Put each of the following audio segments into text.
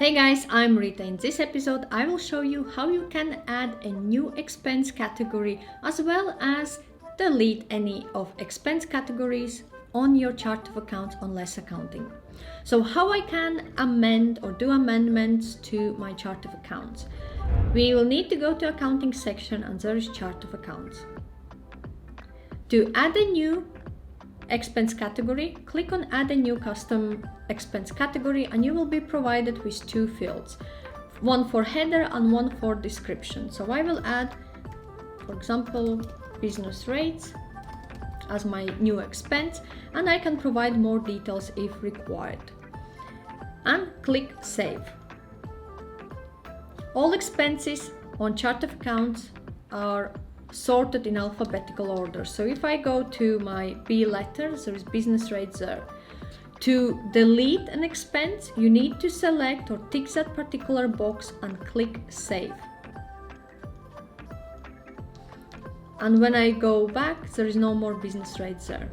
Hey guys, I'm Rita. In this episode, I will show you how you can add a new expense category as well as delete any of expense categories on your chart of accounts on LessAccounting. So how I can amend or do amendments to my chart of accounts. We will need to go to accounting section and there is chart of accounts. To add a new expense category, click on add a new custom expense category and you will be provided with two fields, one for header and one for description. So I will add, for example, business rates as my new expense, and I can provide more details if required, and click save. All expenses on chart of accounts are sorted in alphabetical order. So if I go to my B letters, there is business rates there. To delete an expense, you need to select or tick that particular box and click save. And when I go back, there is no more business rates there.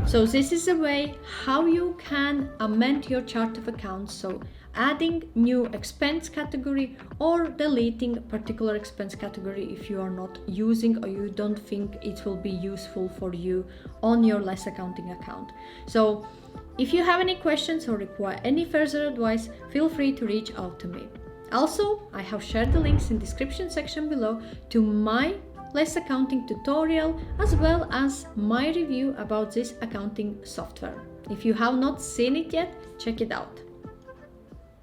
So this is a way how you can amend your chart of accounts. So adding new expense category or deleting a particular expense category if you are not using or you don't think it will be useful for you on your LessAccounting account. So if you have any questions or require any further advice, feel free to reach out to me. Also, I have shared the links in the description section below to my LessAccounting tutorial as well as my review about this accounting software. If you have not seen it yet, check it out.